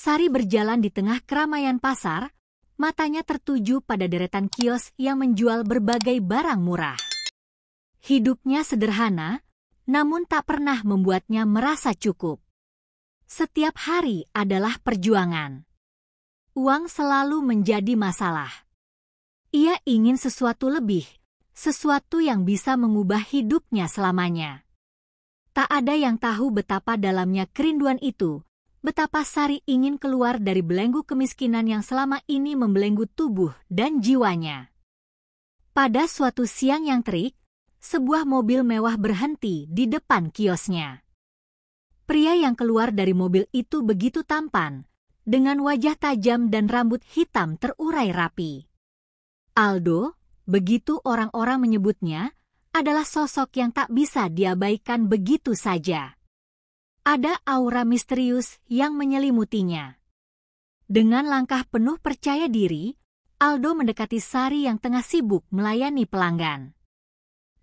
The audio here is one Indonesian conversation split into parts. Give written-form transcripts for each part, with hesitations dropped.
Sari berjalan di tengah keramaian pasar, matanya tertuju pada deretan kios yang menjual berbagai barang murah. Hidupnya sederhana, namun tak pernah membuatnya merasa cukup. Setiap hari adalah perjuangan. Uang selalu menjadi masalah. Ia ingin sesuatu lebih, sesuatu yang bisa mengubah hidupnya selamanya. Tak ada yang tahu betapa dalamnya kerinduan itu, betapa Sari ingin keluar dari belenggu kemiskinan yang selama ini membelenggu tubuh dan jiwanya. Pada suatu siang yang terik, sebuah mobil mewah berhenti di depan kiosnya. Pria yang keluar dari mobil itu begitu tampan, dengan wajah tajam dan rambut hitam terurai rapi. Aldo, begitu orang-orang menyebutnya, adalah sosok yang tak bisa diabaikan begitu saja. Ada aura misterius yang menyelimutinya. Dengan langkah penuh percaya diri, Aldo mendekati Sari yang tengah sibuk melayani pelanggan.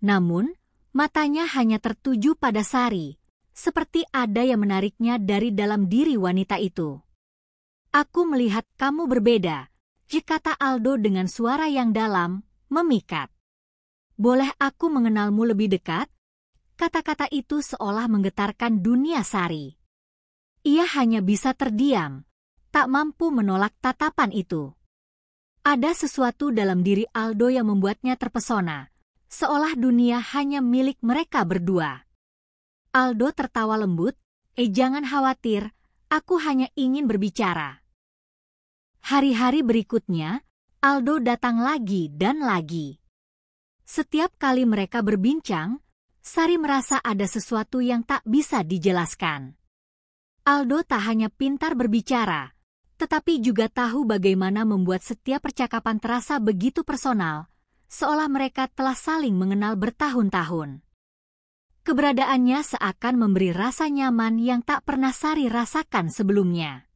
Namun, matanya hanya tertuju pada Sari, seperti ada yang menariknya dari dalam diri wanita itu. "Aku melihat kamu berbeda," kata Aldo dengan suara yang dalam, memikat. "Boleh aku mengenalmu lebih dekat?" Kata-kata itu seolah menggetarkan dunia Sari. Ia hanya bisa terdiam, tak mampu menolak tatapan itu. Ada sesuatu dalam diri Aldo yang membuatnya terpesona, seolah dunia hanya milik mereka berdua. Aldo tertawa lembut, jangan khawatir, aku hanya ingin berbicara." Hari-hari berikutnya, Aldo datang lagi dan lagi. Setiap kali mereka berbincang, Sari merasa ada sesuatu yang tak bisa dijelaskan. Aldo tak hanya pintar berbicara, tetapi juga tahu bagaimana membuat setiap percakapan terasa begitu personal, seolah mereka telah saling mengenal bertahun-tahun. Keberadaannya seakan memberi rasa nyaman yang tak pernah Sari rasakan sebelumnya.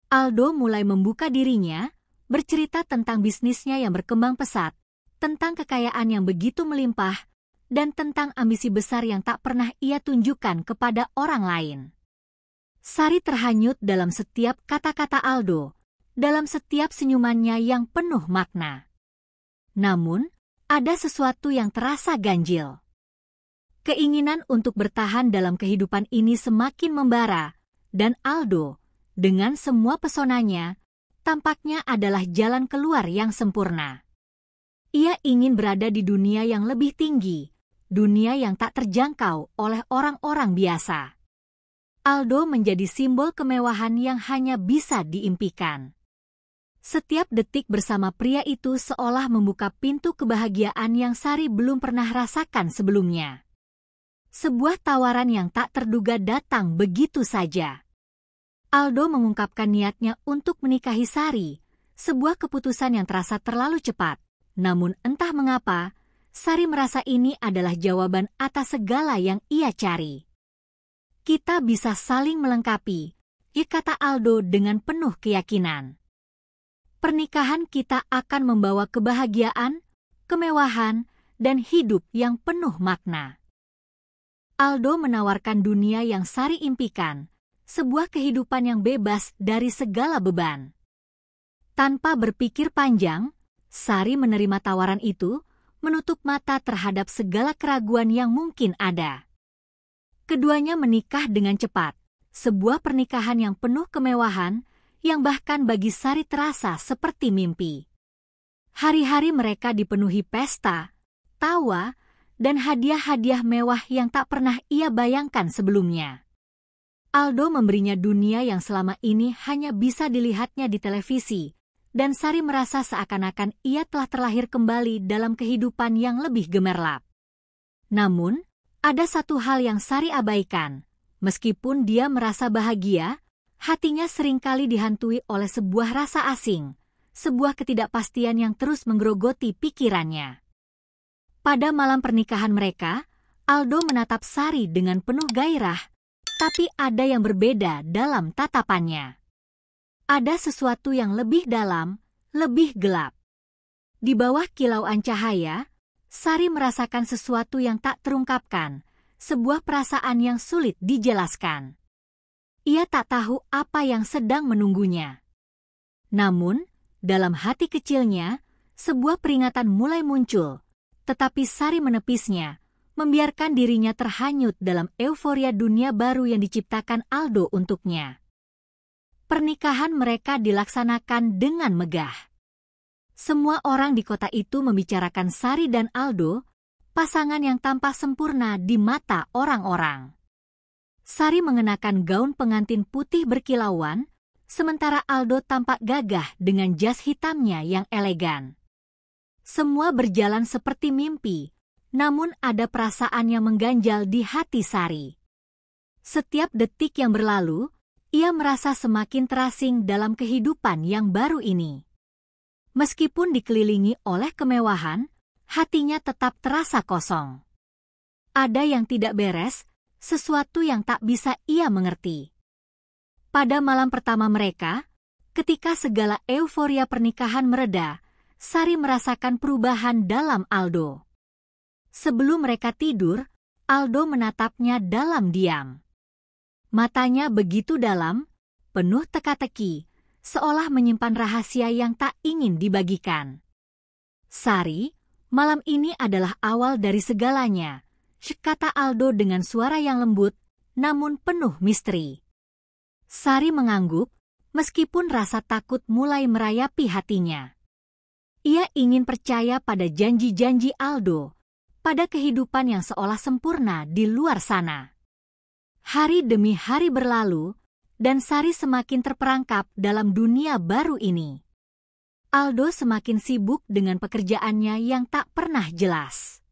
Aldo mulai membuka dirinya, bercerita tentang bisnisnya yang berkembang pesat, tentang kekayaan yang begitu melimpah, dan tentang ambisi besar yang tak pernah ia tunjukkan kepada orang lain. Sari terhanyut dalam setiap kata-kata Aldo, dalam setiap senyumannya yang penuh makna. Namun, ada sesuatu yang terasa ganjil. Keinginan untuk bertahan dalam kehidupan ini semakin membara, dan Aldo, dengan semua pesonanya, tampaknya adalah jalan keluar yang sempurna. Ia ingin berada di dunia yang lebih tinggi, dunia yang tak terjangkau oleh orang-orang biasa. Aldo menjadi simbol kemewahan yang hanya bisa diimpikan. Setiap detik bersama pria itu seolah membuka pintu kebahagiaan yang Sari belum pernah rasakan sebelumnya. Sebuah tawaran yang tak terduga datang begitu saja. Aldo mengungkapkan niatnya untuk menikahi Sari, sebuah keputusan yang terasa terlalu cepat. Namun entah mengapa, Sari merasa ini adalah jawaban atas segala yang ia cari. "Kita bisa saling melengkapi," kata Aldo dengan penuh keyakinan. "Pernikahan kita akan membawa kebahagiaan, kemewahan, dan hidup yang penuh makna." Aldo menawarkan dunia yang Sari impikan, sebuah kehidupan yang bebas dari segala beban. Tanpa berpikir panjang, Sari menerima tawaran itu, menutup mata terhadap segala keraguan yang mungkin ada. Keduanya menikah dengan cepat, sebuah pernikahan yang penuh kemewahan, yang bahkan bagi Sari terasa seperti mimpi. Hari-hari mereka dipenuhi pesta, tawa, dan hadiah-hadiah mewah yang tak pernah ia bayangkan sebelumnya. Aldo memberinya dunia yang selama ini hanya bisa dilihatnya di televisi, dan Sari merasa seakan-akan ia telah terlahir kembali dalam kehidupan yang lebih gemerlap. Namun, ada satu hal yang Sari abaikan. Meskipun dia merasa bahagia, hatinya seringkali dihantui oleh sebuah rasa asing, sebuah ketidakpastian yang terus menggerogoti pikirannya. Pada malam pernikahan mereka, Aldo menatap Sari dengan penuh gairah, tapi ada yang berbeda dalam tatapannya. Ada sesuatu yang lebih dalam, lebih gelap. Di bawah kilauan cahaya, Sari merasakan sesuatu yang tak terungkapkan, sebuah perasaan yang sulit dijelaskan. Ia tak tahu apa yang sedang menunggunya. Namun, dalam hati kecilnya, sebuah peringatan mulai muncul, tetapi Sari menepisnya, membiarkan dirinya terhanyut dalam euforia dunia baru yang diciptakan Aldo untuknya. Pernikahan mereka dilaksanakan dengan megah. Semua orang di kota itu membicarakan Sari dan Aldo, pasangan yang tampak sempurna di mata orang-orang. Sari mengenakan gaun pengantin putih berkilauan, sementara Aldo tampak gagah dengan jas hitamnya yang elegan. Semua berjalan seperti mimpi, namun ada perasaan yang mengganjal di hati Sari. Setiap detik yang berlalu, ia merasa semakin terasing dalam kehidupan yang baru ini. Meskipun dikelilingi oleh kemewahan, hatinya tetap terasa kosong. Ada yang tidak beres, sesuatu yang tak bisa ia mengerti. Pada malam pertama mereka, ketika segala euforia pernikahan mereda, Sari merasakan perubahan dalam Aldo. Sebelum mereka tidur, Aldo menatapnya dalam diam. Matanya begitu dalam, penuh teka-teki, seolah menyimpan rahasia yang tak ingin dibagikan. Sari, malam ini adalah awal dari segalanya, kata Aldo dengan suara yang lembut, namun penuh misteri. Sari mengangguk, meskipun rasa takut mulai merayapi hatinya. Ia ingin percaya pada janji-janji Aldo, pada kehidupan yang seolah sempurna di luar sana. Hari demi hari berlalu, dan Sari semakin terperangkap dalam dunia baru ini. Aldo semakin sibuk dengan pekerjaannya yang tak pernah jelas.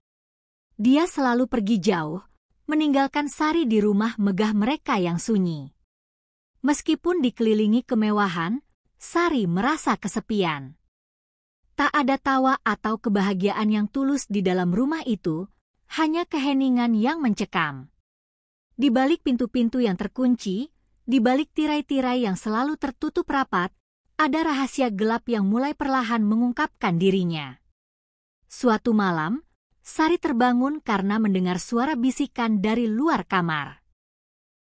Dia selalu pergi jauh, meninggalkan Sari di rumah megah mereka yang sunyi. Meskipun dikelilingi kemewahan, Sari merasa kesepian. Tak ada tawa atau kebahagiaan yang tulus di dalam rumah itu, hanya keheningan yang mencekam. Di balik pintu-pintu yang terkunci, di balik tirai-tirai yang selalu tertutup rapat, ada rahasia gelap yang mulai perlahan mengungkapkan dirinya. Suatu malam, Sari terbangun karena mendengar suara bisikan dari luar kamar.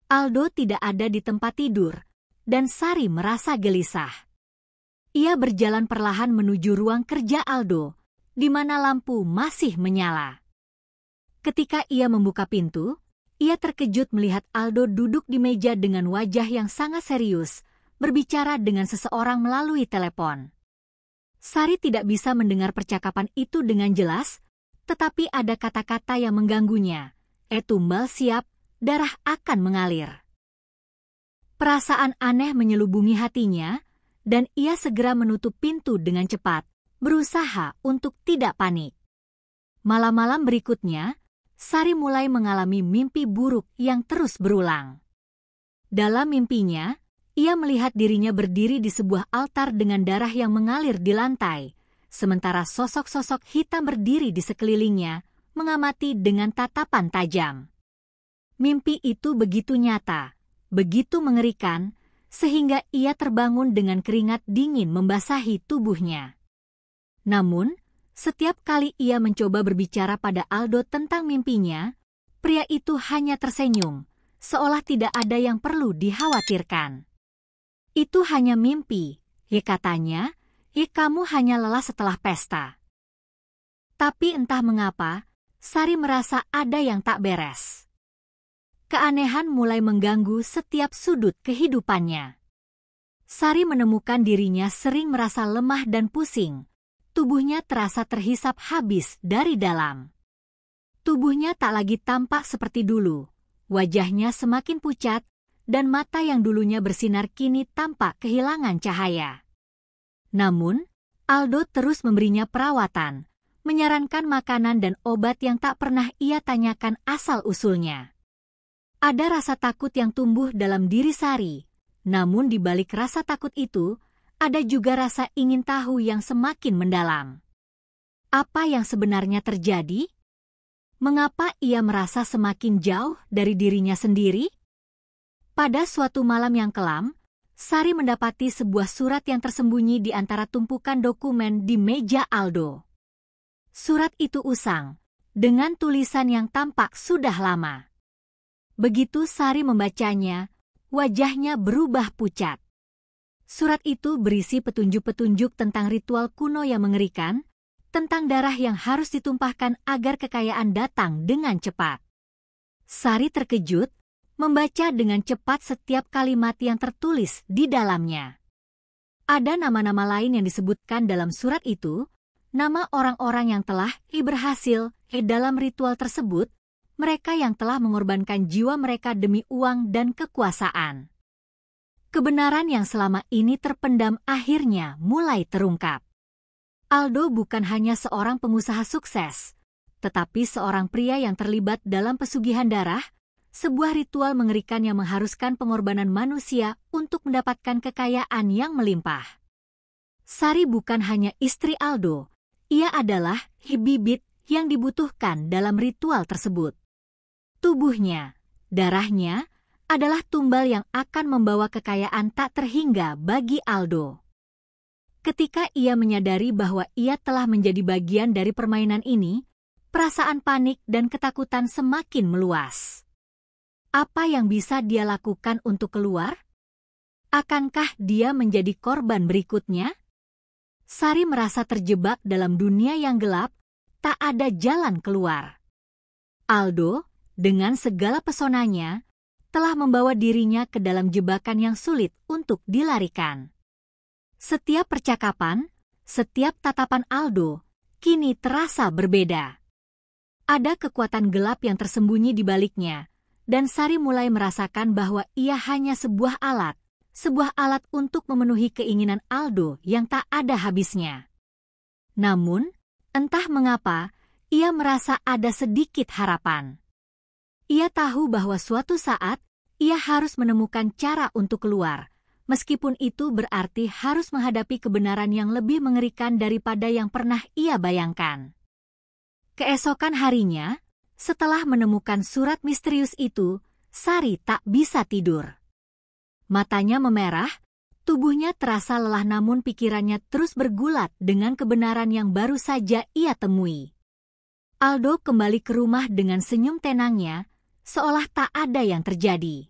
Aldo tidak ada di tempat tidur, dan Sari merasa gelisah. Ia berjalan perlahan menuju ruang kerja Aldo, di mana lampu masih menyala. Ketika ia membuka pintu, ia terkejut melihat Aldo duduk di meja dengan wajah yang sangat serius, berbicara dengan seseorang melalui telepon. Sari tidak bisa mendengar percakapan itu dengan jelas, tetapi ada kata-kata yang mengganggunya. Tumbal siap, darah akan mengalir. Perasaan aneh menyelubungi hatinya, dan ia segera menutup pintu dengan cepat, berusaha untuk tidak panik. Malam-malam berikutnya, Sari mulai mengalami mimpi buruk yang terus berulang. Dalam mimpinya, ia melihat dirinya berdiri di sebuah altar dengan darah yang mengalir di lantai, sementara sosok-sosok hitam berdiri di sekelilingnya, mengamati dengan tatapan tajam. Mimpi itu begitu nyata, begitu mengerikan, sehingga ia terbangun dengan keringat dingin membasahi tubuhnya. Namun, setiap kali ia mencoba berbicara pada Aldo tentang mimpinya, pria itu hanya tersenyum, seolah tidak ada yang perlu dikhawatirkan. Itu hanya mimpi, katanya, kamu hanya lelah setelah pesta. Tapi entah mengapa, Sari merasa ada yang tak beres. Keanehan mulai mengganggu setiap sudut kehidupannya. Sari menemukan dirinya sering merasa lemah dan pusing. Tubuhnya terasa terhisap habis dari dalam. Tubuhnya tak lagi tampak seperti dulu. Wajahnya semakin pucat, dan mata yang dulunya bersinar kini tampak kehilangan cahaya. Namun, Aldo terus memberinya perawatan, menyarankan makanan dan obat yang tak pernah ia tanyakan asal-usulnya. Ada rasa takut yang tumbuh dalam diri Sari, namun di balik rasa takut itu, ada juga rasa ingin tahu yang semakin mendalam. Apa yang sebenarnya terjadi? Mengapa ia merasa semakin jauh dari dirinya sendiri? Pada suatu malam yang kelam, Sari mendapati sebuah surat yang tersembunyi di antara tumpukan dokumen di meja Aldo. Surat itu usang, dengan tulisan yang tampak sudah lama. Begitu Sari membacanya, wajahnya berubah pucat. Surat itu berisi petunjuk-petunjuk tentang ritual kuno yang mengerikan, tentang darah yang harus ditumpahkan agar kekayaan datang dengan cepat. Sari terkejut, membaca dengan cepat setiap kalimat yang tertulis di dalamnya. Ada nama-nama lain yang disebutkan dalam surat itu, nama orang-orang yang telah berhasil dalam ritual tersebut, mereka yang telah mengorbankan jiwa mereka demi uang dan kekuasaan. Kebenaran yang selama ini terpendam akhirnya mulai terungkap. Aldo bukan hanya seorang pengusaha sukses, tetapi seorang pria yang terlibat dalam pesugihan darah, sebuah ritual mengerikan yang mengharuskan pengorbanan manusia untuk mendapatkan kekayaan yang melimpah. Sari bukan hanya istri Aldo, ia adalah bibit yang dibutuhkan dalam ritual tersebut. Tubuhnya, darahnya, adalah tumbal yang akan membawa kekayaan tak terhingga bagi Aldo. Ketika ia menyadari bahwa ia telah menjadi bagian dari permainan ini, perasaan panik dan ketakutan semakin meluas. Apa yang bisa dia lakukan untuk keluar? Akankah dia menjadi korban berikutnya? Sari merasa terjebak dalam dunia yang gelap, tak ada jalan keluar. Aldo, dengan segala pesonanya, telah membawa dirinya ke dalam jebakan yang sulit untuk dilarikan. Setiap percakapan, setiap tatapan Aldo, kini terasa berbeda. Ada kekuatan gelap yang tersembunyi di baliknya, dan Sari mulai merasakan bahwa ia hanya sebuah alat untuk memenuhi keinginan Aldo yang tak ada habisnya. Namun, entah mengapa, ia merasa ada sedikit harapan. Ia tahu bahwa suatu saat, ia harus menemukan cara untuk keluar, meskipun itu berarti harus menghadapi kebenaran yang lebih mengerikan daripada yang pernah ia bayangkan. Keesokan harinya, setelah menemukan surat misterius itu, Sari tak bisa tidur. Matanya memerah, tubuhnya terasa lelah namun pikirannya terus bergulat dengan kebenaran yang baru saja ia temui. Aldo kembali ke rumah dengan senyum tenangnya, seolah tak ada yang terjadi.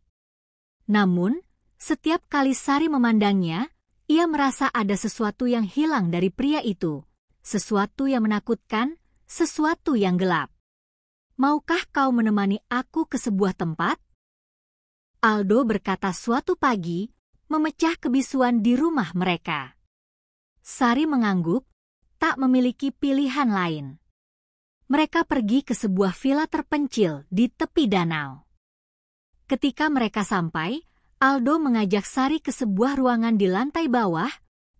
Namun, setiap kali Sari memandangnya, ia merasa ada sesuatu yang hilang dari pria itu, sesuatu yang menakutkan, sesuatu yang gelap. Maukah kau menemani aku ke sebuah tempat? Aldo berkata suatu pagi, memecah kebisuan di rumah mereka. Sari mengangguk, tak memiliki pilihan lain. Mereka pergi ke sebuah villa terpencil di tepi danau. Ketika mereka sampai, Aldo mengajak Sari ke sebuah ruangan di lantai bawah,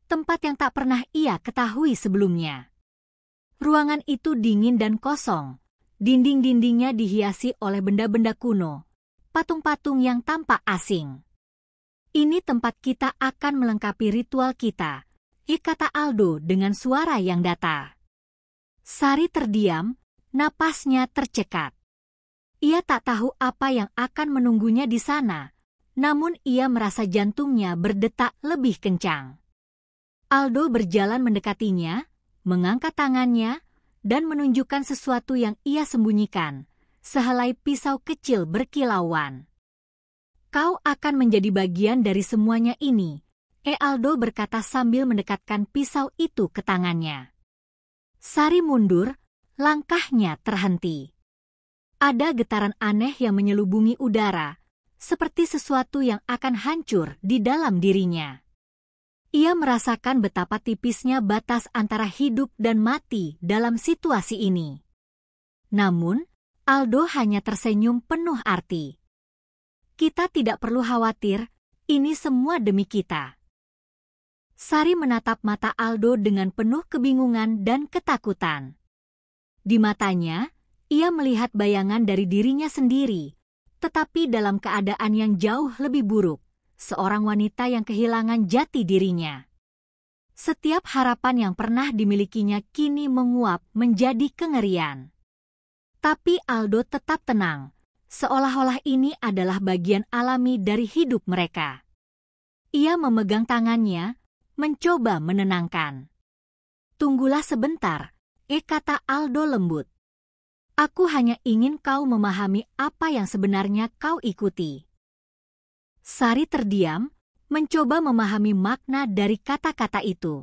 tempat yang tak pernah ia ketahui sebelumnya. Ruangan itu dingin dan kosong, dinding-dindingnya dihiasi oleh benda-benda kuno, patung-patung yang tampak asing. Ini tempat kita akan melengkapi ritual kita, kata Aldo dengan suara yang datar. Sari terdiam, napasnya tercekat. Ia tak tahu apa yang akan menunggunya di sana, namun ia merasa jantungnya berdetak lebih kencang. Aldo berjalan mendekatinya, mengangkat tangannya, dan menunjukkan sesuatu yang ia sembunyikan, sehelai pisau kecil berkilauan. Kau akan menjadi bagian dari semuanya ini, Aldo berkata sambil mendekatkan pisau itu ke tangannya. Sari mundur, langkahnya terhenti. Ada getaran aneh yang menyelubungi udara, seperti sesuatu yang akan hancur di dalam dirinya. Ia merasakan betapa tipisnya batas antara hidup dan mati dalam situasi ini. Namun, Aldo hanya tersenyum penuh arti. Kita tidak perlu khawatir, ini semua demi kita. Sari menatap mata Aldo dengan penuh kebingungan dan ketakutan. Di matanya, ia melihat bayangan dari dirinya sendiri, tetapi dalam keadaan yang jauh lebih buruk, seorang wanita yang kehilangan jati dirinya. Setiap harapan yang pernah dimilikinya kini menguap menjadi kengerian. Tapi Aldo tetap tenang, seolah-olah ini adalah bagian alami dari hidup mereka. Ia memegang tangannya, mencoba menenangkan. Tunggulah sebentar, kata Aldo lembut. Aku hanya ingin kau memahami apa yang sebenarnya kau ikuti. Sari terdiam, mencoba memahami makna dari kata-kata itu.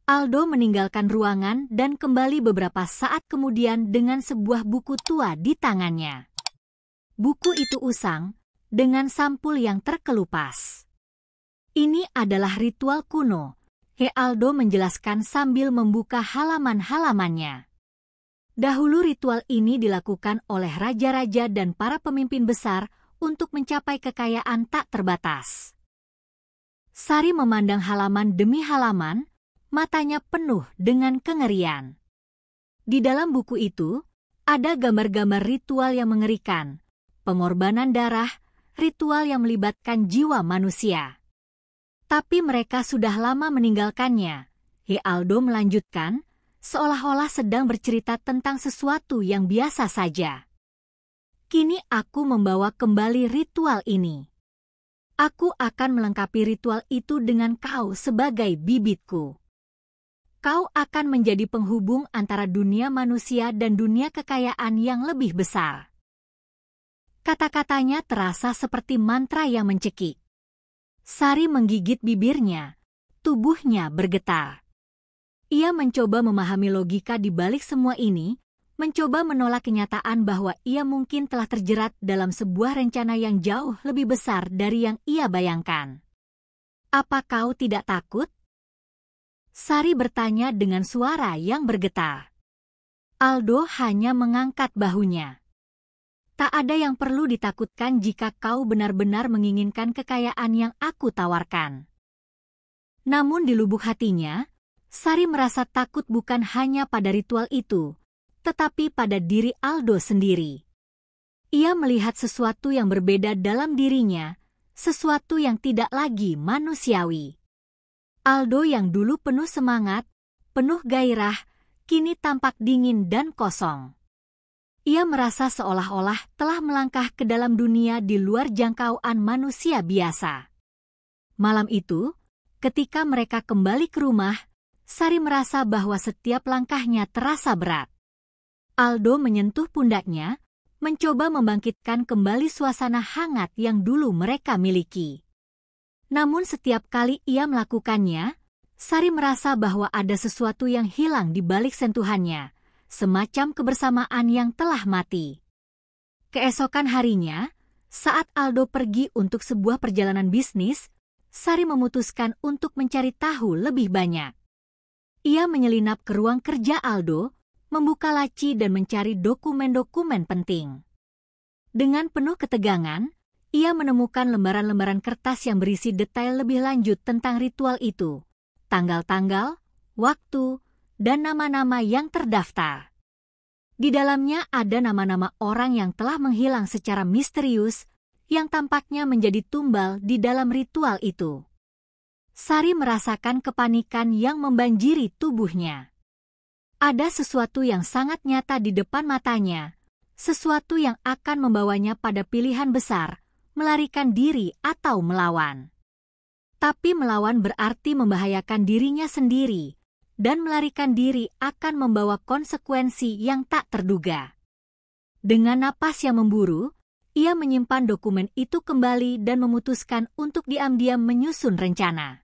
Aldo meninggalkan ruangan dan kembali beberapa saat kemudian dengan sebuah buku tua di tangannya. Buku itu usang, dengan sampul yang terkelupas. Ini adalah ritual kuno, Aldo menjelaskan sambil membuka halaman-halamannya. Dahulu ritual ini dilakukan oleh raja-raja dan para pemimpin besar untuk mencapai kekayaan tak terbatas. Sari memandang halaman demi halaman, matanya penuh dengan kengerian. Di dalam buku itu, ada gambar-gambar ritual yang mengerikan, pengorbanan darah, ritual yang melibatkan jiwa manusia. Tapi mereka sudah lama meninggalkannya, Aldo melanjutkan, seolah-olah sedang bercerita tentang sesuatu yang biasa saja. Kini aku membawa kembali ritual ini. Aku akan melengkapi ritual itu dengan kau sebagai bibitku. Kau akan menjadi penghubung antara dunia manusia dan dunia kekayaan yang lebih besar. Kata-katanya terasa seperti mantra yang mencekik. Sari menggigit bibirnya, tubuhnya bergetar. Ia mencoba memahami logika di balik semua ini, mencoba menolak kenyataan bahwa ia mungkin telah terjerat dalam sebuah rencana yang jauh lebih besar dari yang ia bayangkan. Apa kau tidak takut? Sari bertanya dengan suara yang bergetar. Aldo hanya mengangkat bahunya. Tak ada yang perlu ditakutkan jika kau benar-benar menginginkan kekayaan yang aku tawarkan. Namun di lubuk hatinya, Sari merasa takut bukan hanya pada ritual itu, tetapi pada diri Aldo sendiri. Ia melihat sesuatu yang berbeda dalam dirinya, sesuatu yang tidak lagi manusiawi. Aldo yang dulu penuh semangat, penuh gairah, kini tampak dingin dan kosong. Ia merasa seolah-olah telah melangkah ke dalam dunia di luar jangkauan manusia biasa. Malam itu, ketika mereka kembali ke rumah, Sari merasa bahwa setiap langkahnya terasa berat. Aldo menyentuh pundaknya, mencoba membangkitkan kembali suasana hangat yang dulu mereka miliki. Namun setiap kali ia melakukannya, Sari merasa bahwa ada sesuatu yang hilang di balik sentuhannya, semacam kebersamaan yang telah mati. Keesokan harinya, saat Aldo pergi untuk sebuah perjalanan bisnis, Sari memutuskan untuk mencari tahu lebih banyak. Ia menyelinap ke ruang kerja Aldo, membuka laci dan mencari dokumen-dokumen penting. Dengan penuh ketegangan, ia menemukan lembaran-lembaran kertas yang berisi detail lebih lanjut tentang ritual itu, tanggal-tanggal, waktu, dan nama-nama yang terdaftar. Di dalamnya ada nama-nama orang yang telah menghilang secara misterius, yang tampaknya menjadi tumbal di dalam ritual itu. Sari merasakan kepanikan yang membanjiri tubuhnya. Ada sesuatu yang sangat nyata di depan matanya, sesuatu yang akan membawanya pada pilihan besar, melarikan diri atau melawan. Tapi melawan berarti membahayakan dirinya sendiri, dan melarikan diri akan membawa konsekuensi yang tak terduga. Dengan napas yang memburu, ia menyimpan dokumen itu kembali dan memutuskan untuk diam-diam menyusun rencana.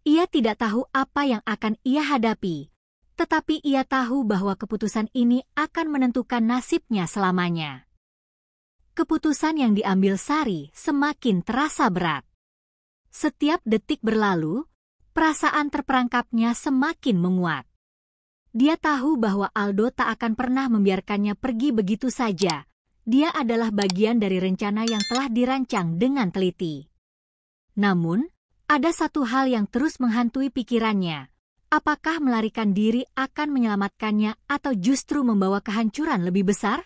Ia tidak tahu apa yang akan ia hadapi, tetapi ia tahu bahwa keputusan ini akan menentukan nasibnya selamanya. Keputusan yang diambil Sari semakin terasa berat. Setiap detik berlalu, perasaan terperangkapnya semakin menguat. Dia tahu bahwa Aldo tak akan pernah membiarkannya pergi begitu saja. Dia adalah bagian dari rencana yang telah dirancang dengan teliti. Namun, ada satu hal yang terus menghantui pikirannya. Apakah melarikan diri akan menyelamatkannya atau justru membawa kehancuran lebih besar?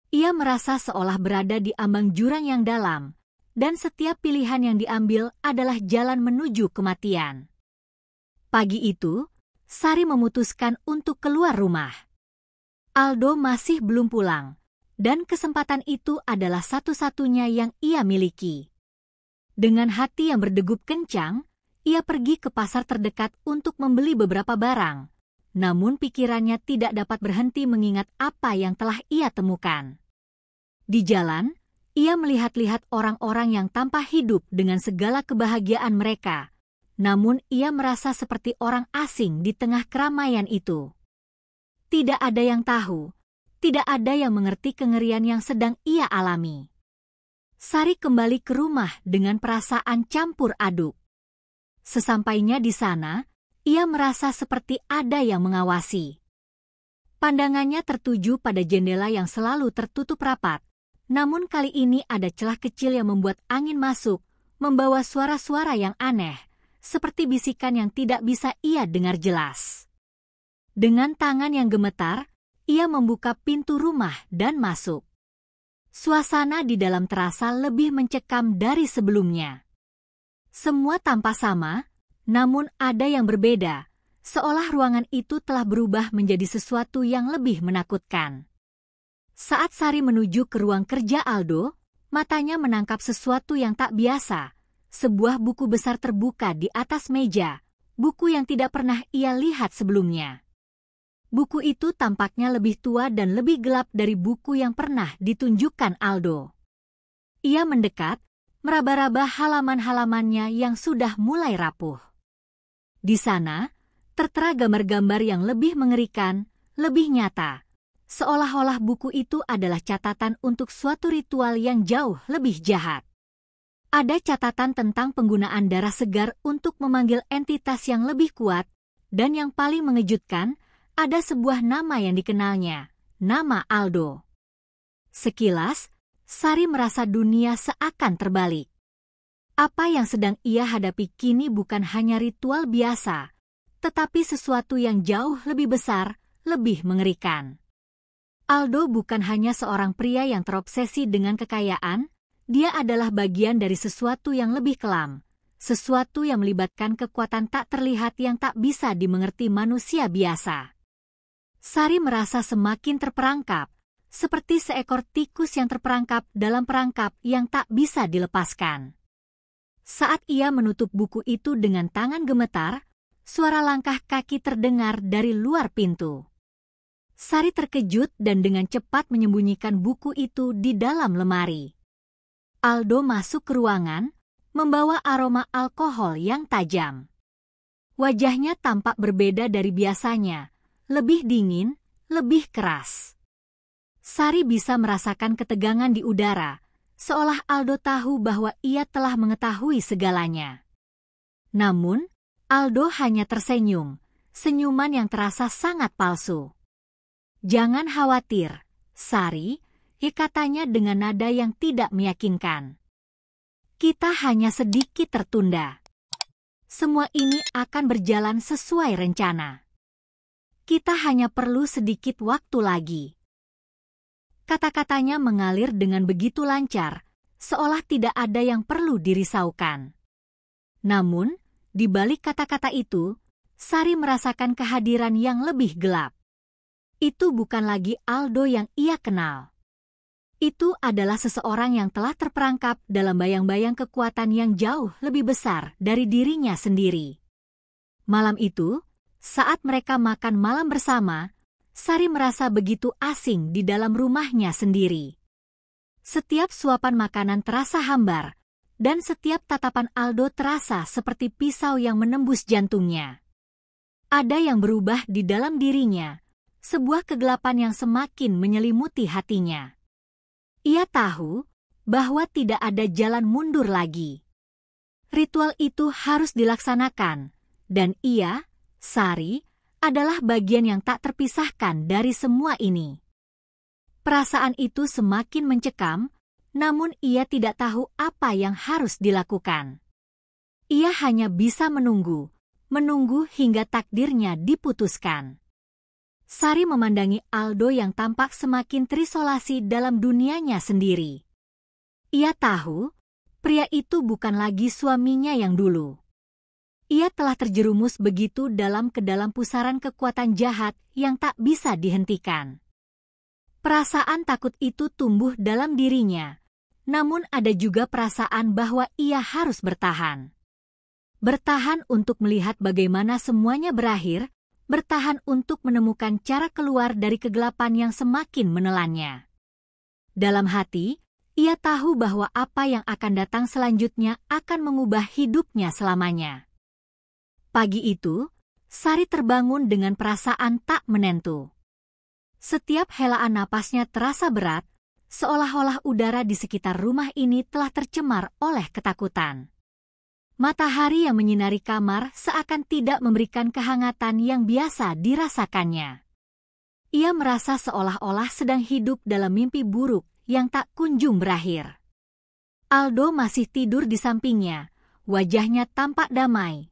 Ia merasa seolah berada di ambang jurang yang dalam, dan setiap pilihan yang diambil adalah jalan menuju kematian. Pagi itu, Sari memutuskan untuk keluar rumah. Aldo masih belum pulang, dan kesempatan itu adalah satu-satunya yang ia miliki. Dengan hati yang berdegup kencang, ia pergi ke pasar terdekat untuk membeli beberapa barang. Namun pikirannya tidak dapat berhenti mengingat apa yang telah ia temukan. Di jalan, ia melihat-lihat orang-orang yang tampak hidup dengan segala kebahagiaan mereka. Namun ia merasa seperti orang asing di tengah keramaian itu. Tidak ada yang tahu, tidak ada yang mengerti kengerian yang sedang ia alami. Sari kembali ke rumah dengan perasaan campur aduk. Sesampainya di sana, ia merasa seperti ada yang mengawasi. Pandangannya tertuju pada jendela yang selalu tertutup rapat. Namun kali ini ada celah kecil yang membuat angin masuk, membawa suara-suara yang aneh, seperti bisikan yang tidak bisa ia dengar jelas. Dengan tangan yang gemetar, ia membuka pintu rumah dan masuk. Suasana di dalam terasa lebih mencekam dari sebelumnya. Semua tampak sama, namun ada yang berbeda, seolah ruangan itu telah berubah menjadi sesuatu yang lebih menakutkan. Saat Sari menuju ke ruang kerja Aldo, matanya menangkap sesuatu yang tak biasa. Sebuah buku besar terbuka di atas meja, buku yang tidak pernah ia lihat sebelumnya. Buku itu tampaknya lebih tua dan lebih gelap dari buku yang pernah ditunjukkan Aldo. Ia mendekat, meraba-raba halaman-halamannya yang sudah mulai rapuh. Di sana, tertera gambar-gambar yang lebih mengerikan, lebih nyata, seolah-olah buku itu adalah catatan untuk suatu ritual yang jauh lebih jahat. Ada catatan tentang penggunaan darah segar untuk memanggil entitas yang lebih kuat, dan yang paling mengejutkan, ada sebuah nama yang dikenalnya, nama Aldo. Sekilas, Sari merasa dunia seakan terbalik. Apa yang sedang ia hadapi kini bukan hanya ritual biasa, tetapi sesuatu yang jauh lebih besar, lebih mengerikan. Aldo bukan hanya seorang pria yang terobsesi dengan kekayaan, dia adalah bagian dari sesuatu yang lebih kelam, sesuatu yang melibatkan kekuatan tak terlihat yang tak bisa dimengerti manusia biasa. Sari merasa semakin terperangkap, seperti seekor tikus yang terperangkap dalam perangkap yang tak bisa dilepaskan. Saat ia menutup buku itu dengan tangan gemetar, suara langkah kaki terdengar dari luar pintu. Sari terkejut dan dengan cepat menyembunyikan buku itu di dalam lemari. Aldo masuk ke ruangan, membawa aroma alkohol yang tajam. Wajahnya tampak berbeda dari biasanya, lebih dingin, lebih keras. Sari bisa merasakan ketegangan di udara, seolah Aldo tahu bahwa ia telah mengetahui segalanya. Namun, Aldo hanya tersenyum, senyuman yang terasa sangat palsu. "Jangan khawatir, Sari," katanya dengan nada yang tidak meyakinkan. "Kita hanya sedikit tertunda. Semua ini akan berjalan sesuai rencana. Kita hanya perlu sedikit waktu lagi." Kata-katanya mengalir dengan begitu lancar, seolah tidak ada yang perlu dirisaukan. Namun, di balik kata-kata itu, Sari merasakan kehadiran yang lebih gelap. Itu bukan lagi Aldo yang ia kenal. Itu adalah seseorang yang telah terperangkap dalam bayang-bayang kekuatan yang jauh lebih besar dari dirinya sendiri. Malam itu, saat mereka makan malam bersama, Sari merasa begitu asing di dalam rumahnya sendiri. Setiap suapan makanan terasa hambar, dan setiap tatapan Aldo terasa seperti pisau yang menembus jantungnya. Ada yang berubah di dalam dirinya, sebuah kegelapan yang semakin menyelimuti hatinya. Ia tahu bahwa tidak ada jalan mundur lagi. Ritual itu harus dilaksanakan, dan ia, Sari, adalah bagian yang tak terpisahkan dari semua ini. Perasaan itu semakin mencekam, namun ia tidak tahu apa yang harus dilakukan. Ia hanya bisa menunggu hingga takdirnya diputuskan. Sari memandangi Aldo yang tampak semakin terisolasi dalam dunianya sendiri. Ia tahu, pria itu bukan lagi suaminya yang dulu. Ia telah terjerumus begitu dalam ke dalam pusaran kekuatan jahat yang tak bisa dihentikan. Perasaan takut itu tumbuh dalam dirinya, namun ada juga perasaan bahwa ia harus bertahan. Bertahan untuk melihat bagaimana semuanya berakhir, bertahan untuk menemukan cara keluar dari kegelapan yang semakin menelannya. Dalam hati, Ia tahu bahwa apa yang akan datang selanjutnya akan mengubah hidupnya selamanya. Pagi itu, Sari terbangun dengan perasaan tak menentu. Setiap helaan napasnya terasa berat, seolah-olah udara di sekitar rumah ini telah tercemar oleh ketakutan. Matahari yang menyinari kamar seakan tidak memberikan kehangatan yang biasa dirasakannya. Ia merasa seolah-olah sedang hidup dalam mimpi buruk yang tak kunjung berakhir. Aldo masih tidur di sampingnya, wajahnya tampak damai.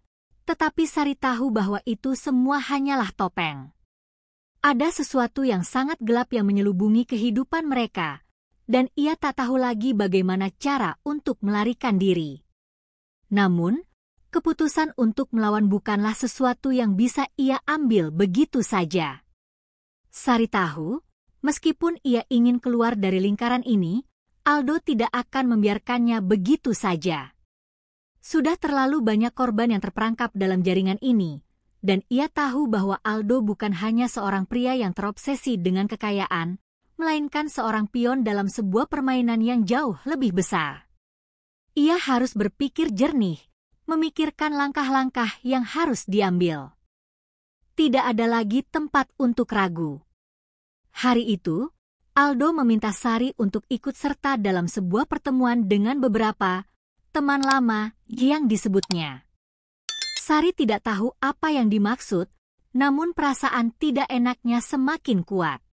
Tetapi Sari tahu bahwa itu semua hanyalah topeng. Ada sesuatu yang sangat gelap yang menyelubungi kehidupan mereka, dan ia tak tahu lagi bagaimana cara untuk melarikan diri. Namun, keputusan untuk melawan bukanlah sesuatu yang bisa ia ambil begitu saja. Sari tahu, meskipun ia ingin keluar dari lingkaran ini, Aldo tidak akan membiarkannya begitu saja. Sudah terlalu banyak korban yang terperangkap dalam jaringan ini, dan ia tahu bahwa Aldo bukan hanya seorang pria yang terobsesi dengan kekayaan, melainkan seorang pion dalam sebuah permainan yang jauh lebih besar. Ia harus berpikir jernih, memikirkan langkah-langkah yang harus diambil. Tidak ada lagi tempat untuk ragu. Hari itu, Aldo meminta Sari untuk ikut serta dalam sebuah pertemuan dengan beberapa teman lama yang disebutnya. Sari tidak tahu apa yang dimaksud, namun perasaan tidak enaknya semakin kuat.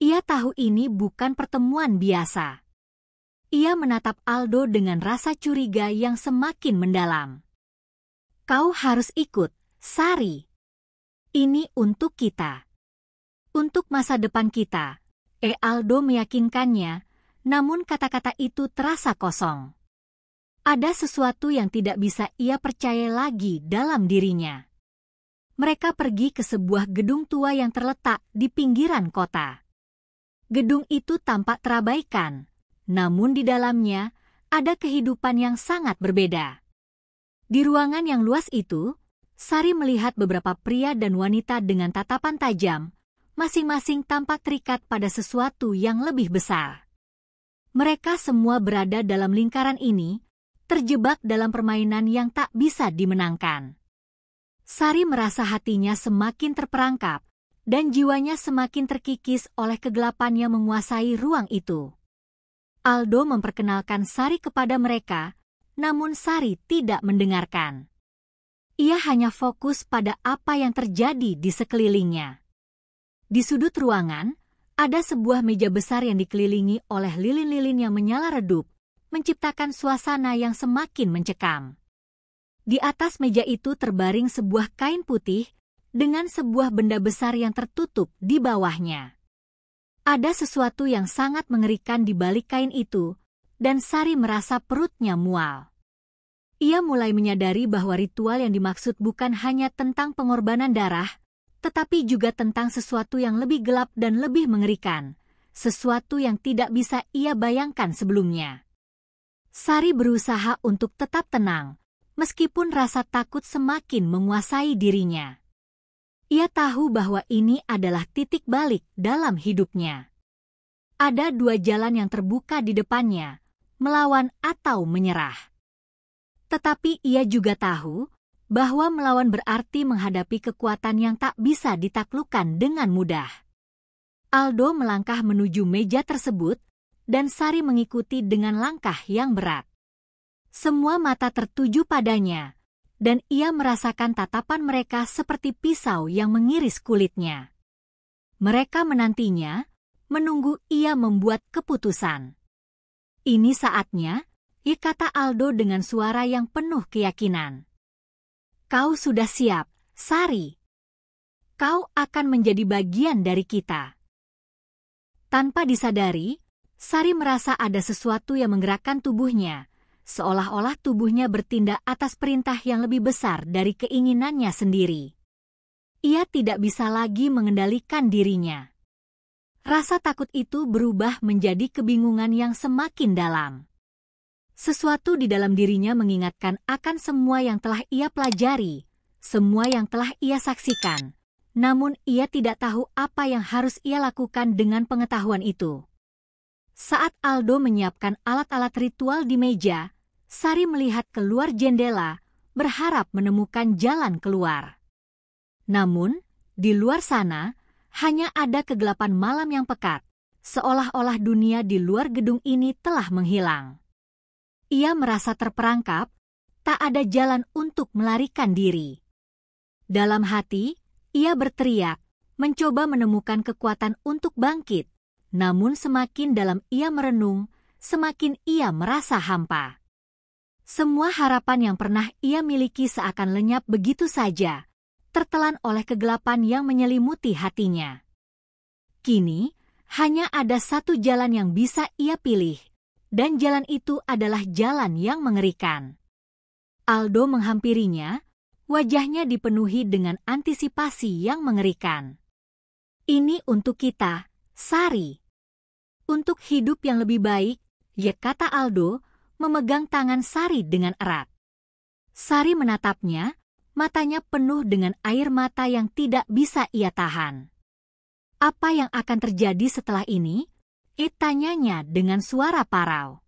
Ia tahu ini bukan pertemuan biasa. Ia menatap Aldo dengan rasa curiga yang semakin mendalam. Kau harus ikut, Sari. Ini untuk kita. Untuk masa depan kita. Aldo meyakinkannya, namun kata-kata itu terasa kosong. Ada sesuatu yang tidak bisa ia percaya lagi dalam dirinya. Mereka pergi ke sebuah gedung tua yang terletak di pinggiran kota. Gedung itu tampak terabaikan, namun di dalamnya ada kehidupan yang sangat berbeda. Di ruangan yang luas itu, Sari melihat beberapa pria dan wanita dengan tatapan tajam, masing-masing tampak terikat pada sesuatu yang lebih besar. Mereka semua berada dalam lingkaran ini, terjebak dalam permainan yang tak bisa dimenangkan. Sari merasa hatinya semakin terperangkap, dan jiwanya semakin terkikis oleh kegelapan yang menguasai ruang itu. Aldo memperkenalkan Sari kepada mereka, namun Sari tidak mendengarkan. Ia hanya fokus pada apa yang terjadi di sekelilingnya. Di sudut ruangan, ada sebuah meja besar yang dikelilingi oleh lilin-lilin yang menyala redup, menciptakan suasana yang semakin mencekam. Di atas meja itu terbaring sebuah kain putih dengan sebuah benda besar yang tertutup di bawahnya. Ada sesuatu yang sangat mengerikan di balik kain itu, dan Sari merasa perutnya mual. Ia mulai menyadari bahwa ritual yang dimaksud bukan hanya tentang pengorbanan darah, tetapi juga tentang sesuatu yang lebih gelap dan lebih mengerikan, sesuatu yang tidak bisa ia bayangkan sebelumnya. Sari berusaha untuk tetap tenang, meskipun rasa takut semakin menguasai dirinya. Ia tahu bahwa ini adalah titik balik dalam hidupnya. Ada dua jalan yang terbuka di depannya, melawan atau menyerah. Tetapi ia juga tahu bahwa melawan berarti menghadapi kekuatan yang tak bisa ditaklukkan dengan mudah. Aldo melangkah menuju meja tersebut, dan Sari mengikuti dengan langkah yang berat. Semua mata tertuju padanya, dan ia merasakan tatapan mereka seperti pisau yang mengiris kulitnya. Mereka menantinya, menunggu ia membuat keputusan. Ini saatnya, kata Aldo dengan suara yang penuh keyakinan. Kau sudah siap, Sari. Kau akan menjadi bagian dari kita. Tanpa disadari, Sari merasa ada sesuatu yang menggerakkan tubuhnya, seolah-olah tubuhnya bertindak atas perintah yang lebih besar dari keinginannya sendiri. Ia tidak bisa lagi mengendalikan dirinya. Rasa takut itu berubah menjadi kebingungan yang semakin dalam. Sesuatu di dalam dirinya mengingatkan akan semua yang telah ia pelajari, semua yang telah ia saksikan, namun ia tidak tahu apa yang harus ia lakukan dengan pengetahuan itu. Saat Aldo menyiapkan alat-alat ritual di meja, Sari melihat keluar jendela, berharap menemukan jalan keluar. Namun, di luar sana, hanya ada kegelapan malam yang pekat, seolah-olah dunia di luar gedung ini telah menghilang. Ia merasa terperangkap, tak ada jalan untuk melarikan diri. Dalam hati, ia berteriak, mencoba menemukan kekuatan untuk bangkit. Namun semakin dalam ia merenung, semakin ia merasa hampa. Semua harapan yang pernah ia miliki seakan lenyap begitu saja, tertelan oleh kegelapan yang menyelimuti hatinya. Kini, hanya ada satu jalan yang bisa ia pilih, dan jalan itu adalah jalan yang mengerikan. Aldo menghampirinya, wajahnya dipenuhi dengan antisipasi yang mengerikan. Ini untuk kita, Sari. Untuk hidup yang lebih baik, ya, kata Aldo, memegang tangan Sari dengan erat. Sari menatapnya, matanya penuh dengan air mata yang tidak bisa ia tahan. Apa yang akan terjadi setelah ini? Tanyanya dengan suara parau.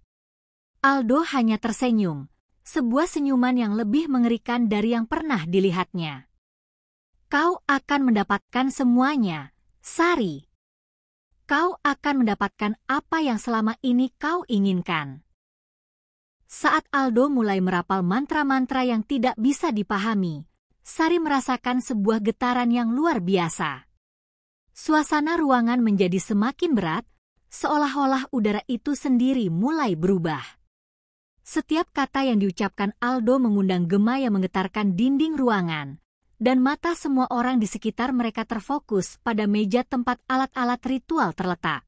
Aldo hanya tersenyum, sebuah senyuman yang lebih mengerikan dari yang pernah dilihatnya. Kau akan mendapatkan semuanya, Sari. Kau akan mendapatkan apa yang selama ini kau inginkan. Saat Aldo mulai merapal mantra-mantra yang tidak bisa dipahami, Sari merasakan sebuah getaran yang luar biasa. Suasana ruangan menjadi semakin berat, seolah-olah udara itu sendiri mulai berubah. Setiap kata yang diucapkan Aldo mengundang gema yang menggetarkan dinding ruangan, dan mata semua orang di sekitar mereka terfokus pada meja tempat alat-alat ritual terletak.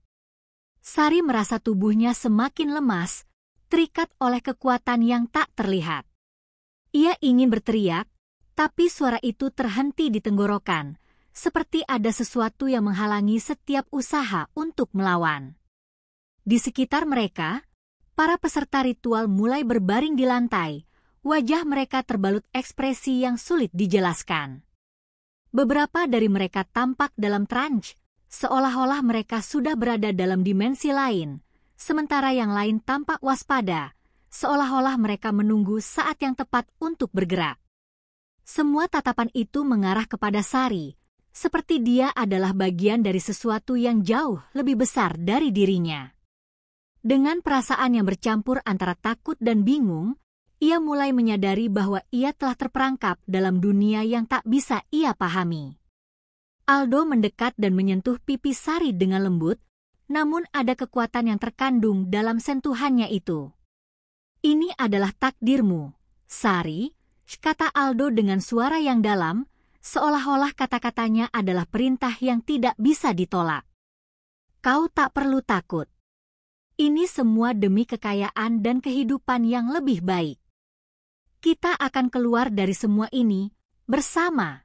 Sari merasa tubuhnya semakin lemas, terikat oleh kekuatan yang tak terlihat. Ia ingin berteriak, tapi suara itu terhenti di tenggorokan, seperti ada sesuatu yang menghalangi setiap usaha untuk melawan. Di sekitar mereka, para peserta ritual mulai berbaring di lantai, wajah mereka terbalut ekspresi yang sulit dijelaskan. Beberapa dari mereka tampak dalam trance, seolah-olah mereka sudah berada dalam dimensi lain, sementara yang lain tampak waspada, seolah-olah mereka menunggu saat yang tepat untuk bergerak. Semua tatapan itu mengarah kepada Sari, seperti dia adalah bagian dari sesuatu yang jauh lebih besar dari dirinya. Dengan perasaan yang bercampur antara takut dan bingung, ia mulai menyadari bahwa ia telah terperangkap dalam dunia yang tak bisa ia pahami. Aldo mendekat dan menyentuh pipi Sari dengan lembut, namun ada kekuatan yang terkandung dalam sentuhannya itu. Ini adalah takdirmu, Sari, kata Aldo dengan suara yang dalam, seolah-olah kata-katanya adalah perintah yang tidak bisa ditolak. Kau tak perlu takut. Ini semua demi kekayaan dan kehidupan yang lebih baik. Kita akan keluar dari semua ini bersama.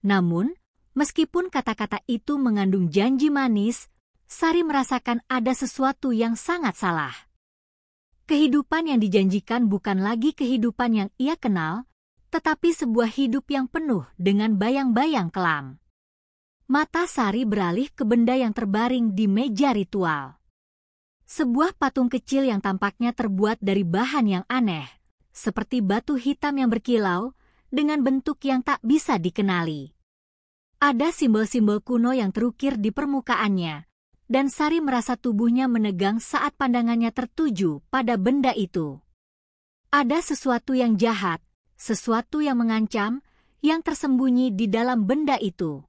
Namun, meskipun kata-kata itu mengandung janji manis, Sari merasakan ada sesuatu yang sangat salah. Kehidupan yang dijanjikan bukan lagi kehidupan yang ia kenal, tetapi sebuah hidup yang penuh dengan bayang-bayang kelam. Mata Sari beralih ke benda yang terbaring di meja ritual. Sebuah patung kecil yang tampaknya terbuat dari bahan yang aneh, seperti batu hitam yang berkilau, dengan bentuk yang tak bisa dikenali. Ada simbol-simbol kuno yang terukir di permukaannya, dan Sari merasa tubuhnya menegang saat pandangannya tertuju pada benda itu. Ada sesuatu yang jahat, sesuatu yang mengancam, yang tersembunyi di dalam benda itu.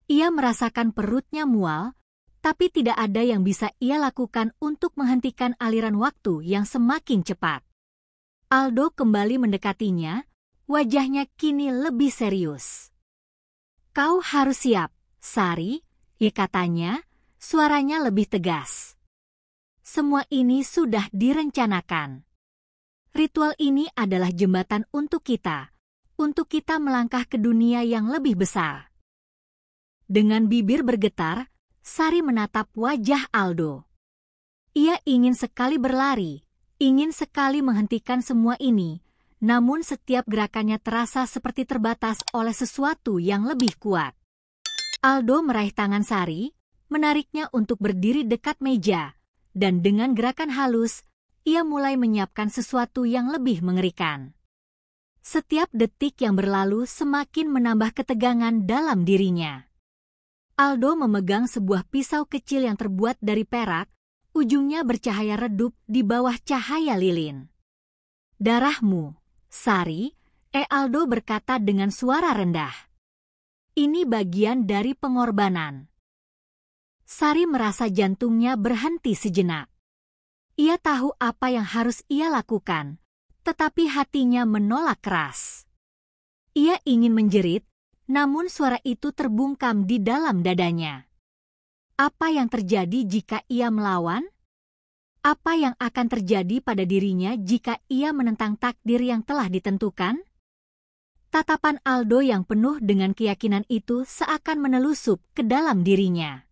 Ia merasakan perutnya mual, tapi tidak ada yang bisa ia lakukan untuk menghentikan aliran waktu yang semakin cepat. Aldo kembali mendekatinya, wajahnya kini lebih serius. Kau harus siap, Sari, ya, katanya, suaranya lebih tegas. Semua ini sudah direncanakan. Ritual ini adalah jembatan untuk kita melangkah ke dunia yang lebih besar. Dengan bibir bergetar, Sari menatap wajah Aldo. Ia ingin sekali berlari, ingin sekali menghentikan semua ini, namun setiap gerakannya terasa seperti terbatas oleh sesuatu yang lebih kuat. Aldo meraih tangan Sari, menariknya untuk berdiri dekat meja, dan dengan gerakan halus, ia mulai menyiapkan sesuatu yang lebih mengerikan. Setiap detik yang berlalu semakin menambah ketegangan dalam dirinya. Aldo memegang sebuah pisau kecil yang terbuat dari perak, ujungnya bercahaya redup di bawah cahaya lilin. "Darahmu, Sari," Aldo berkata dengan suara rendah. "Ini bagian dari pengorbanan." Sari merasa jantungnya berhenti sejenak. Ia tahu apa yang harus ia lakukan, tetapi hatinya menolak keras. Ia ingin menjerit, namun suara itu terbungkam di dalam dadanya. Apa yang terjadi jika ia melawan? Apa yang akan terjadi pada dirinya jika ia menentang takdir yang telah ditentukan? Tatapan Aldo yang penuh dengan keyakinan itu seakan menelusup ke dalam dirinya.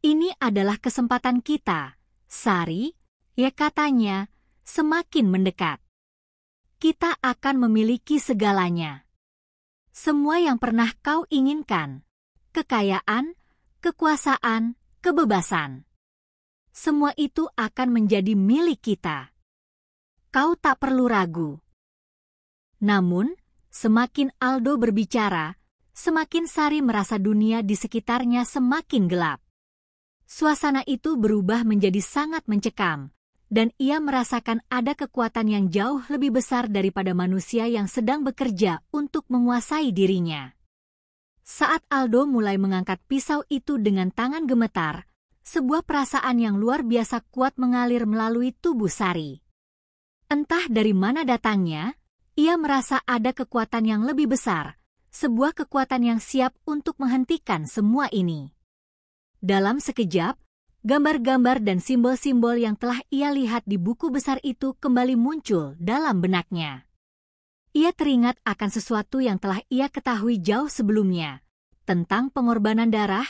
"Ini adalah kesempatan kita, Sari," ya katanya, semakin mendekat. "Kita akan memiliki segalanya. Semua yang pernah kau inginkan, kekayaan, kekuasaan, kebebasan. Semua itu akan menjadi milik kita. Kau tak perlu ragu." Namun, semakin Aldo berbicara, semakin Sari merasa dunia di sekitarnya semakin gelap. Suasana itu berubah menjadi sangat mencekam, dan ia merasakan ada kekuatan yang jauh lebih besar daripada manusia yang sedang bekerja untuk menguasai dirinya. Saat Aldo mulai mengangkat pisau itu dengan tangan gemetar, sebuah perasaan yang luar biasa kuat mengalir melalui tubuh Sari. Entah dari mana datangnya, ia merasa ada kekuatan yang lebih besar, sebuah kekuatan yang siap untuk menghentikan semua ini. Dalam sekejap, gambar-gambar dan simbol-simbol yang telah ia lihat di buku besar itu kembali muncul dalam benaknya. Ia teringat akan sesuatu yang telah ia ketahui jauh sebelumnya, tentang pengorbanan darah,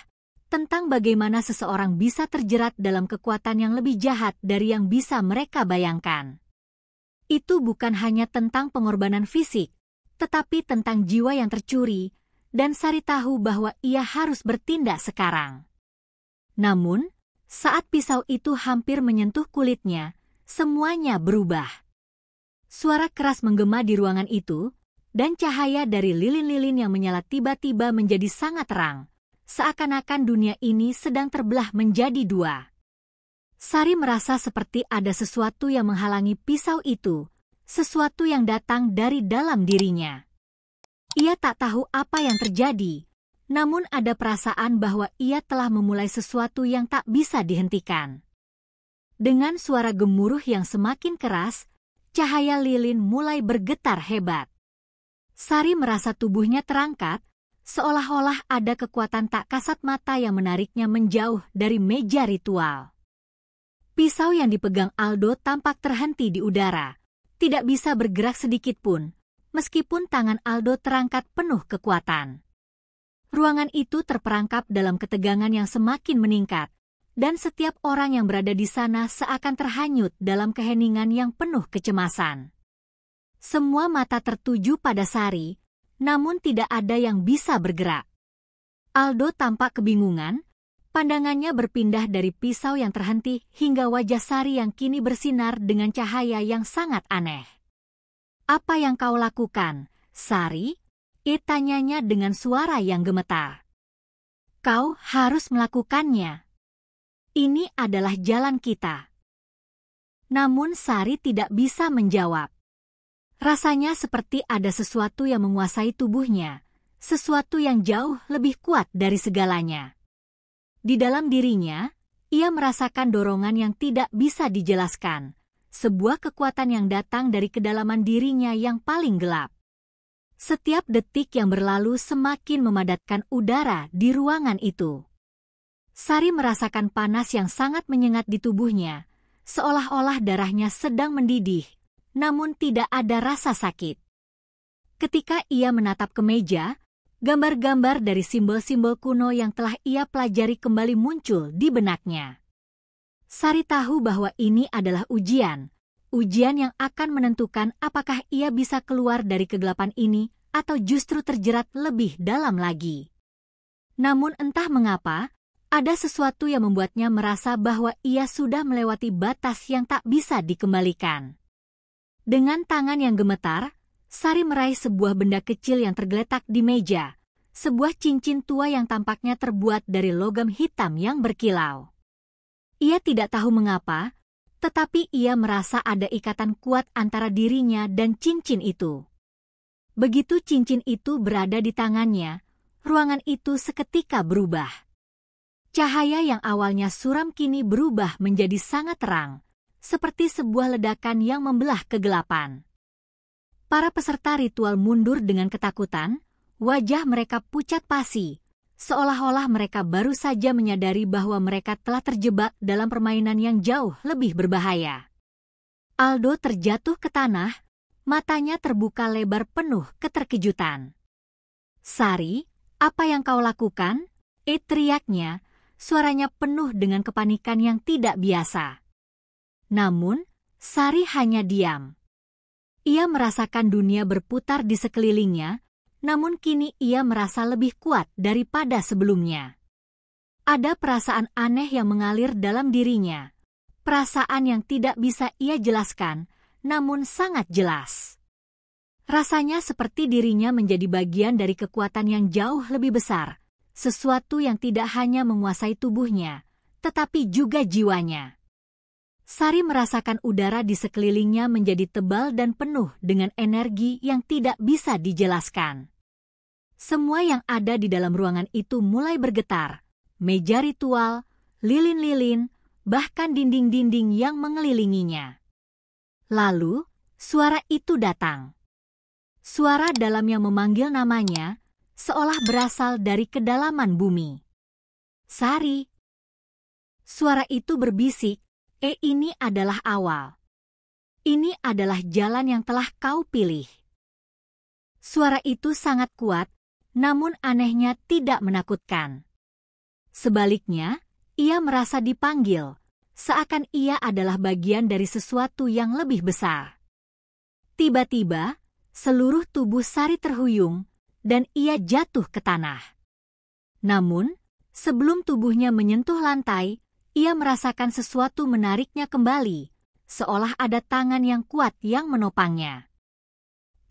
tentang bagaimana seseorang bisa terjerat dalam kekuatan yang lebih jahat dari yang bisa mereka bayangkan. Itu bukan hanya tentang pengorbanan fisik, tetapi tentang jiwa yang tercuri, dan Sari tahu bahwa ia harus bertindak sekarang. Namun, saat pisau itu hampir menyentuh kulitnya, semuanya berubah. Suara keras menggema di ruangan itu, dan cahaya dari lilin-lilin yang menyala tiba-tiba menjadi sangat terang, seakan-akan dunia ini sedang terbelah menjadi dua. Sari merasa seperti ada sesuatu yang menghalangi pisau itu, sesuatu yang datang dari dalam dirinya. Ia tak tahu apa yang terjadi, namun ada perasaan bahwa ia telah memulai sesuatu yang tak bisa dihentikan. Dengan suara gemuruh yang semakin keras, cahaya lilin mulai bergetar hebat. Sari merasa tubuhnya terangkat, seolah-olah ada kekuatan tak kasat mata yang menariknya menjauh dari meja ritual. Pisau yang dipegang Aldo tampak terhenti di udara, tidak bisa bergerak sedikit pun, meskipun tangan Aldo terangkat penuh kekuatan. Ruangan itu terperangkap dalam ketegangan yang semakin meningkat, dan setiap orang yang berada di sana seakan terhanyut dalam keheningan yang penuh kecemasan. Semua mata tertuju pada Sari, namun tidak ada yang bisa bergerak. Aldo tampak kebingungan, pandangannya berpindah dari pisau yang terhenti hingga wajah Sari yang kini bersinar dengan cahaya yang sangat aneh. "Apa yang kau lakukan, Sari?" Tanyanya dengan suara yang gemetar. "Kau harus melakukannya. Ini adalah jalan kita." Namun Sari tidak bisa menjawab. Rasanya seperti ada sesuatu yang menguasai tubuhnya, sesuatu yang jauh lebih kuat dari segalanya. Di dalam dirinya, ia merasakan dorongan yang tidak bisa dijelaskan, sebuah kekuatan yang datang dari kedalaman dirinya yang paling gelap. Setiap detik yang berlalu semakin memadatkan udara di ruangan itu. Sari merasakan panas yang sangat menyengat di tubuhnya, seolah-olah darahnya sedang mendidih, namun tidak ada rasa sakit. Ketika ia menatap ke meja, gambar-gambar dari simbol-simbol kuno yang telah ia pelajari kembali muncul di benaknya. Sari tahu bahwa ini adalah ujian yang akan menentukan apakah ia bisa keluar dari kegelapan ini atau justru terjerat lebih dalam lagi. Namun entah mengapa, Ada sesuatu yang membuatnya merasa bahwa ia sudah melewati batas yang tak bisa dikembalikan. Dengan tangan yang gemetar, Sari meraih sebuah benda kecil yang tergeletak di meja, sebuah cincin tua yang tampaknya terbuat dari logam hitam yang berkilau. Ia tidak tahu mengapa, tetapi ia merasa ada ikatan kuat antara dirinya dan cincin itu. Begitu cincin itu berada di tangannya, ruangan itu seketika berubah. Cahaya yang awalnya suram kini berubah menjadi sangat terang, seperti sebuah ledakan yang membelah kegelapan. Para peserta ritual mundur dengan ketakutan, wajah mereka pucat pasi, seolah-olah mereka baru saja menyadari bahwa mereka telah terjebak dalam permainan yang jauh lebih berbahaya. Aldo terjatuh ke tanah, matanya terbuka lebar penuh keterkejutan. "Sari, apa yang kau lakukan?" teriaknya, suaranya penuh dengan kepanikan yang tidak biasa. Namun, Sari hanya diam. Ia merasakan dunia berputar di sekelilingnya, namun kini ia merasa lebih kuat daripada sebelumnya. Ada perasaan aneh yang mengalir dalam dirinya, perasaan yang tidak bisa ia jelaskan, namun sangat jelas. Rasanya seperti dirinya menjadi bagian dari kekuatan yang jauh lebih besar, sesuatu yang tidak hanya menguasai tubuhnya, tetapi juga jiwanya. Sari merasakan udara di sekelilingnya menjadi tebal dan penuh dengan energi yang tidak bisa dijelaskan. Semua yang ada di dalam ruangan itu mulai bergetar, meja ritual, lilin-lilin, bahkan dinding-dinding yang mengelilinginya. Lalu, suara itu datang. Suara dalam yang memanggil namanya, seolah berasal dari kedalaman bumi. "Sari." Suara itu berbisik, ini adalah awal. Ini adalah jalan yang telah kau pilih." Suara itu sangat kuat, namun anehnya tidak menakutkan. Sebaliknya, ia merasa dipanggil, seakan ia adalah bagian dari sesuatu yang lebih besar. Tiba-tiba, seluruh tubuh Sari terhuyung, dan ia jatuh ke tanah. Namun, sebelum tubuhnya menyentuh lantai, ia merasakan sesuatu menariknya kembali, seolah ada tangan yang kuat yang menopangnya.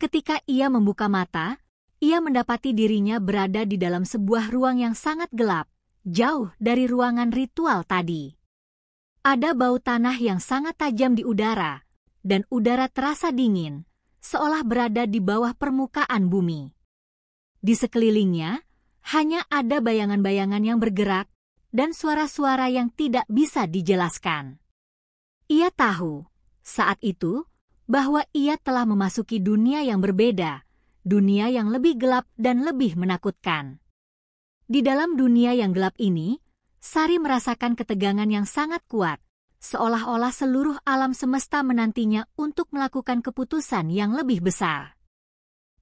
Ketika ia membuka mata, ia mendapati dirinya berada di dalam sebuah ruang yang sangat gelap, jauh dari ruangan ritual tadi. Ada bau tanah yang sangat tajam di udara, dan udara terasa dingin, seolah berada di bawah permukaan bumi. Di sekelilingnya, hanya ada bayangan-bayangan yang bergerak, dan suara-suara yang tidak bisa dijelaskan. Ia tahu, saat itu, bahwa ia telah memasuki dunia yang berbeda, dunia yang lebih gelap dan lebih menakutkan. Di dalam dunia yang gelap ini, Sari merasakan ketegangan yang sangat kuat, seolah-olah seluruh alam semesta menantinya untuk melakukan keputusan yang lebih besar.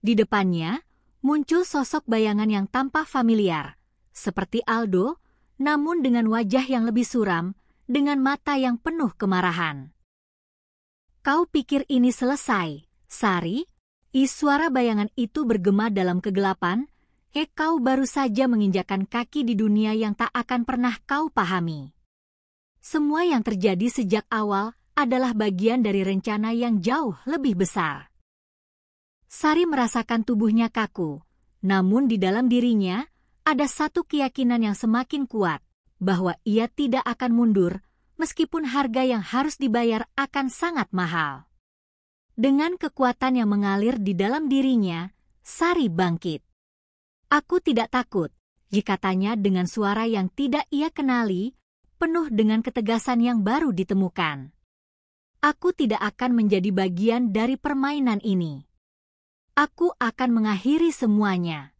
Di depannya, muncul sosok bayangan yang tampak familiar, seperti Aldo, namun dengan wajah yang lebih suram, dengan mata yang penuh kemarahan. "Kau pikir ini selesai, Sari?" Suara bayangan itu bergema dalam kegelapan. Kau baru saja menginjakkan kaki di dunia yang tak akan pernah kau pahami. Semua yang terjadi sejak awal adalah bagian dari rencana yang jauh lebih besar. Sari merasakan tubuhnya kaku, namun di dalam dirinya, ada satu keyakinan yang semakin kuat, bahwa ia tidak akan mundur, meskipun harga yang harus dibayar akan sangat mahal. Dengan kekuatan yang mengalir di dalam dirinya, Sari bangkit. "Aku tidak takut," katanya dengan suara yang tidak ia kenali, penuh dengan ketegasan yang baru ditemukan. "Aku tidak akan menjadi bagian dari permainan ini. Aku akan mengakhiri semuanya."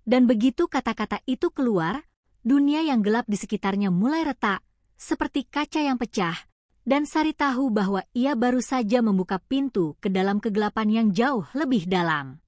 Dan begitu kata-kata itu keluar, dunia yang gelap di sekitarnya mulai retak, seperti kaca yang pecah, dan Sari tahu bahwa ia baru saja membuka pintu ke dalam kegelapan yang jauh lebih dalam.